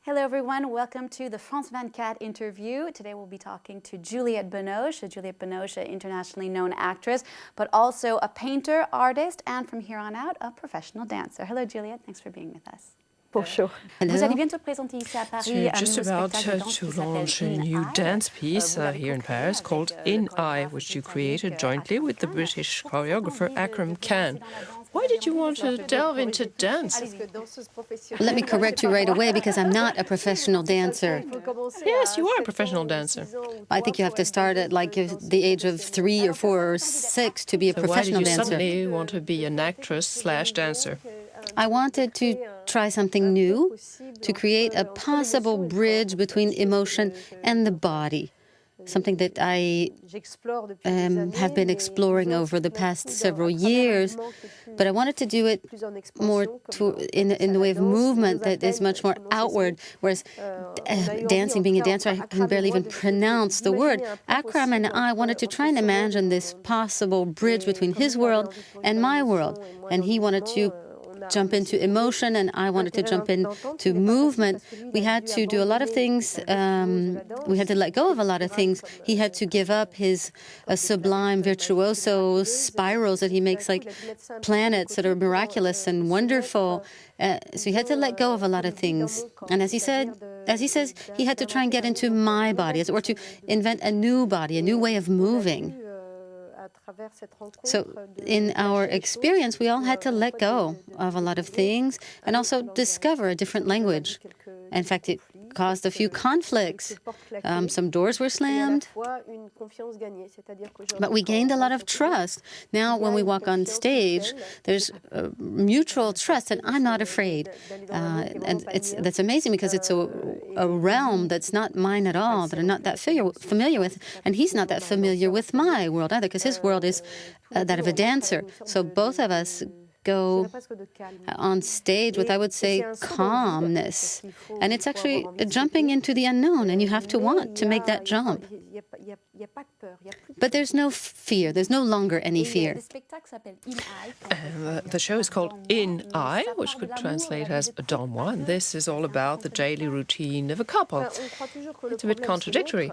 Hello everyone, welcome to the France 24 interview. Today we'll be talking to Juliette Binoche. Juliette Binoche, an internationally known actress, but also a painter, artist, and from here on out, a professional dancer. Hello Juliette, thanks for being with us. Bonjour. Vous allez bientôt présenter ici à Paris You're just about to launch a new dance piece here in Paris called In I, which you created jointly with the British choreographer Akram Khan. Why did you want to delve into dance? Let me correct you right away because I'm not a professional dancer. Yes, you are a professional dancer. I think you have to start at like the age of 3 or 4 or 6 to be a professional dancer. Why did you suddenly want to be an actress/dancer? I wanted to try something new, to create a possible bridge between emotion and the body. Something that I have been exploring over the past several years, but I wanted to do it more in the way of movement that is much more outward, whereas dancing, being a dancer, I can barely even pronounce the word. Akram and I wanted to try and imagine this possible bridge between his world and my world, and he wanted to jump into emotion and I wanted to jump into movement. We had to do a lot of things. We had to let go of a lot of things. He had to give up his sublime virtuoso spirals that he makes, like planets that are miraculous and wonderful. So he had to let go of a lot of things. And as he says, he had to try and get into my body, or to invent a new body, a new way of moving. So in our experience, we all had to let go of a lot of things and also discover a different language. In fact, it caused a few conflicts. Some doors were slammed, but we gained a lot of trust. Now, when we walk on stage, there's mutual trust, and I'm not afraid. And that's amazing because it's a realm that's not mine at all, that I'm not that familiar with, and he's not that familiar with my world either, because his world is that of a dancer. So both of us go on stage with, I would say, calmness. And it's actually jumping into the unknown, and you have to want to make that jump. But there's no fear. There's no longer any fear. The show is called In I, which could translate as Dans Moi. And this is all about the daily routine of a couple. It's a bit contradictory.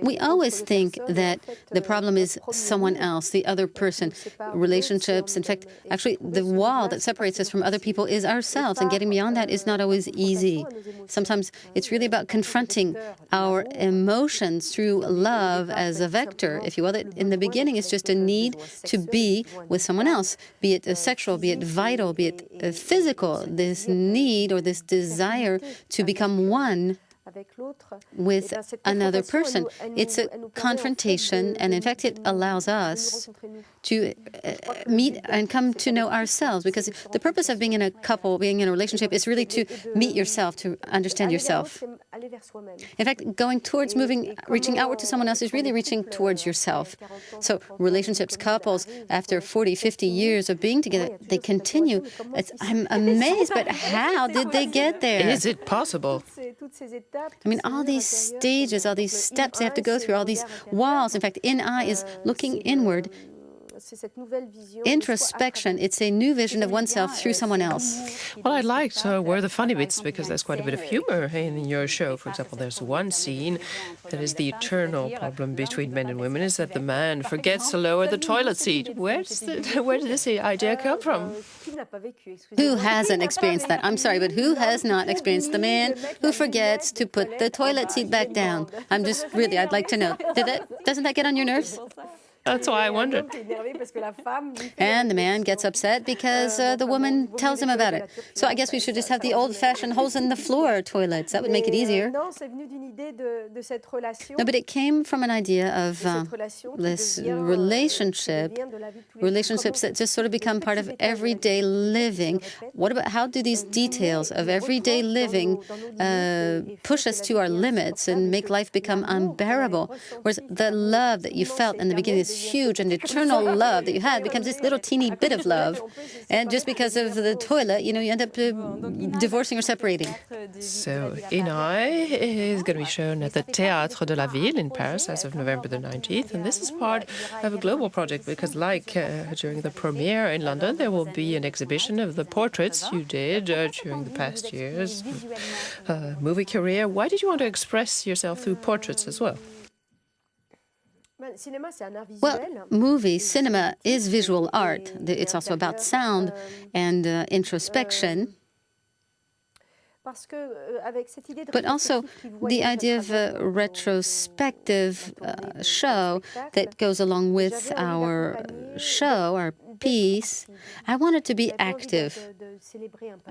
We always think that the problem is someone else, the other person, relationships. In fact, actually, the wall that separates us from other people is ourselves, and getting beyond that is not always easy. Sometimes it's really about confronting our emotions through love as a vector, if you will. In the beginning, it's just a need to be with someone else, be it sexual, be it vital, be it physical, this need or this desire to become one with another person. It's a confrontation, and in fact, it allows us to meet and come to know ourselves, because the purpose of being in a couple, being in a relationship, is really to meet yourself, to understand yourself. In fact, going towards reaching outward to someone else is really reaching towards yourself. So relationships, couples, after 40, 50 years of being together, they continue. I'm amazed, but how did they get there? Is it possible? I mean, all these stages, all these steps they have to go through, all these walls. In fact, In I is looking inward. Introspection, it's a new vision of oneself through someone else. What I liked were the funny bits, because there's quite a bit of humor in your show. For example, there's one scene that is the eternal problem between men and women, is that the man forgets to lower the toilet seat. Where did this idea come from? Who hasn't experienced that? I'm sorry, but who has not experienced the man who forgets to put the toilet seat back down? I'd like to know. Doesn't that get on your nerves? That's why I wondered. And the man gets upset because the woman tells him about it. So I guess we should just have the old-fashioned holes in the floor toilets. That would make it easier. No, but it came from an idea of this relationships that just sort of become part of everyday living. What about how do these details of everyday living push us to our limits and make life become unbearable? Whereas the love that you felt in the beginning, huge and eternal love that you had, becomes this little teeny bit of love, and just because of the toilet, you end up divorcing or separating. So In I is going to be shown at the Théâtre de la Ville in Paris as of November the 19th, and this is part of a global project, because like like during the premiere in London, there will be an exhibition of the portraits you did during the past years, movie career. Why did you want to express yourself through portraits as well? Well, cinema is visual art. It's also about sound and introspection. But also the idea of a retrospective show that goes along with our show, our piece. I wanted to be active.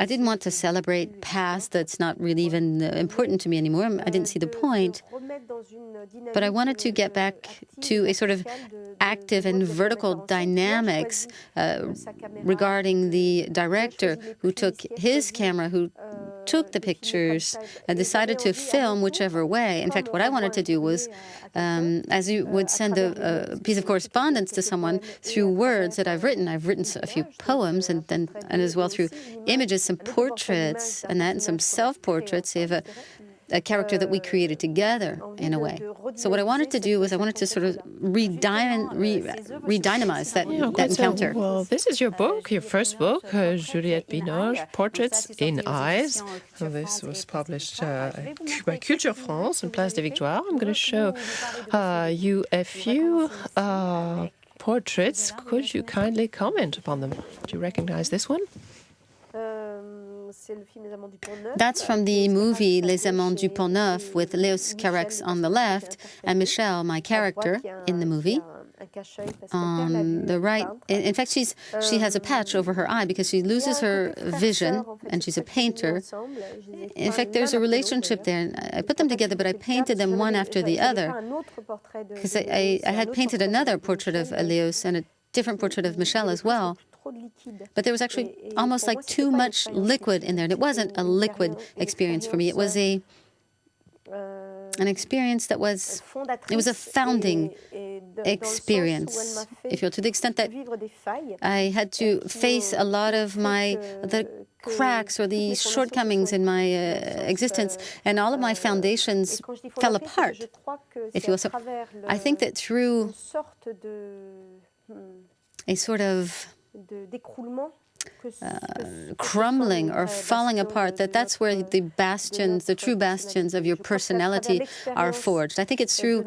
I didn't want to celebrate past that's not really even important to me anymore. I didn't see the point. But I wanted to get back to a sort of active and vertical dynamics regarding the director who took his camera, who took the pictures and decided to film whichever way. In fact, what I wanted to do was, as you would send a piece of correspondence to someone through words that I've written a few poems, and as well through images, some portraits, and some self-portraits of a character that we created together in a way. So what I wanted to do was I wanted to sort of redynamize that encounter. Well, this is your book, your first book, Juliette Binoche, Portraits in Eyes. So this was published by Culture France and Place des Victoires. I'm going to show you a few portraits. Could you kindly comment upon them? Do you recognize this one? That's from the movie Les Amants du Pont-Neuf, with Léos Carax on the left and Michel, my character, in the movie. On the right, in fact, she has a patch over her eye because she loses her vision, and she's a painter. In fact, there's a relationship there. And I put them together, but I painted them one after the other because I had painted another portrait of Léos and a different portrait of Michel as well. But there was actually almost like too much liquid in there. And it wasn't a liquid experience for me. It was an experience that was a founding experience, if you will, to the extent that I had to face a lot of the cracks or the shortcomings in my existence, and all of my foundations fell apart, if you will. So I think that through a sort of crumbling or falling apart, that's where the true bastions of your personality are forged. I think it's through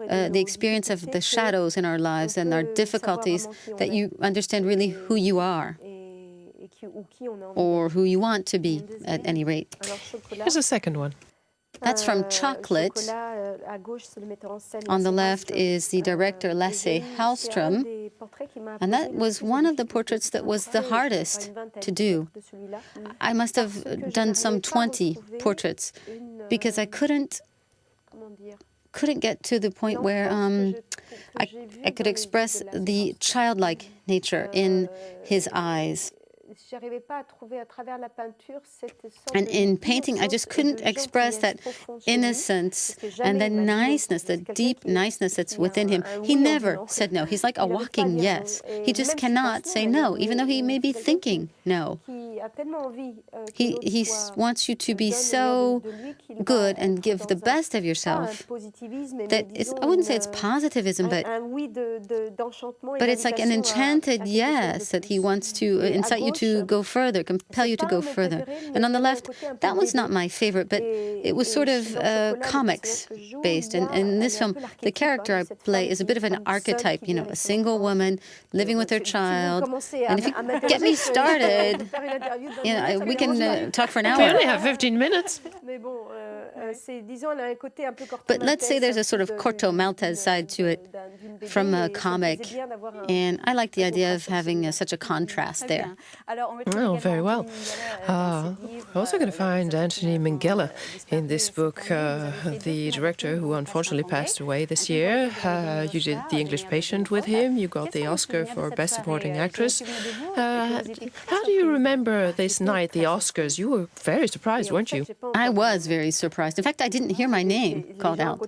the experience of the shadows in our lives and our difficulties that you understand really who you are, or who you want to be, at any rate. Here's a second one. That's from Chocolate. On the left is the director Lasse Hallström, and that was one of the portraits that was the hardest to do. I must have done some 20 portraits because I couldn't get to the point where I could express the childlike nature in his eyes. And in painting, I just couldn't express that innocence and the niceness, the deep niceness that's within him. He never said no. He's like a walking yes. He just cannot say no, even though he may be thinking no. He wants you to be so good and give the best of yourself that I wouldn't say it's positivism, but it's like an enchanted yes that he wants to incite you to go further, compel you to go further. And on the left, that was not my favorite, but it was sort of comics based. And in this film, the character I play is a bit of an archetype, a single woman living with her child. And if you get me started, we can talk for an hour. We only have 15 minutes. But let's say there's a sort of Corto Maltese side to it from a comic. And I like the idea of having such a contrast there. Oh, very well. We're also going to find Anthony Minghella in this book, the director who unfortunately passed away this year. You did The English Patient with him. You got the Oscar for Best Supporting Actress. How do you remember this night, the Oscars? You were very surprised, weren't you? I was very surprised. In fact, I didn't hear my name called out.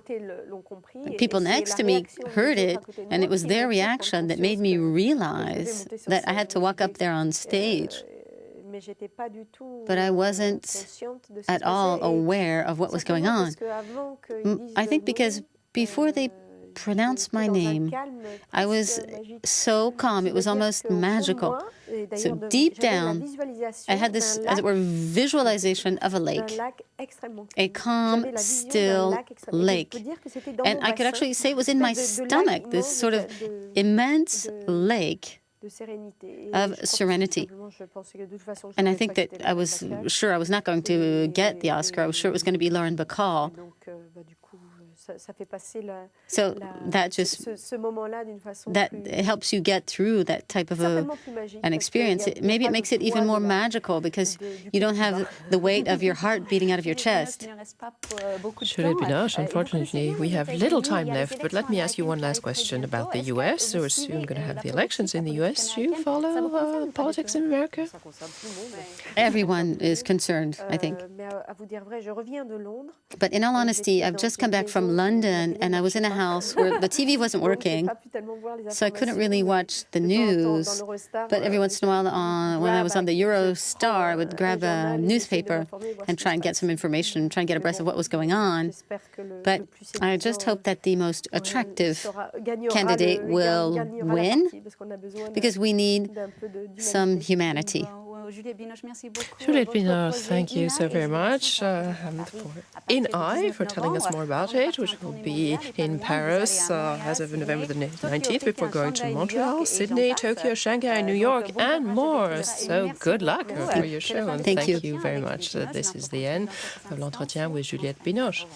People next to me heard it, and it was their reaction that made me realize that I had to walk up there on stage. But I wasn't at all aware of what was going on. I think because before they pronounce my name, I was so calm. It was almost magical. So deep down, I had this, as it were, visualization of a lake, a calm, still lake. And I could actually say it was in my stomach, this sort of immense lake of serenity. And I think that I was sure I was not going to get the Oscar. I was sure it was going to be Lauren Bacall. So that just that helps you get through that type of an experience. Maybe it makes it even more magical because you don't have the weight of your heart beating out of your chest. Juliette Binoche, unfortunately, we have little time left, but let me ask you one last question about the U.S. We're soon going to have the elections in the U.S. Do you follow politics in America? Everyone is concerned, I think. But in all honesty, I've just come back from London, and I was in a house where the TV wasn't working, so I couldn't really watch the news. But every once in a while, when I was on the Eurostar, I would grab a newspaper and try and get some information, try and get abreast of what was going on. But I just hope that the most attractive candidate will win, because we need some humanity. Juliette Binoche, thank you so very much for telling us more about it, which will be in Paris as of November the 19th, before going to Montreal, Sydney, Tokyo, Shanghai, New York, and more. So good luck for your show, and thank you very much. This is the end of l'entretien with Juliette Binoche.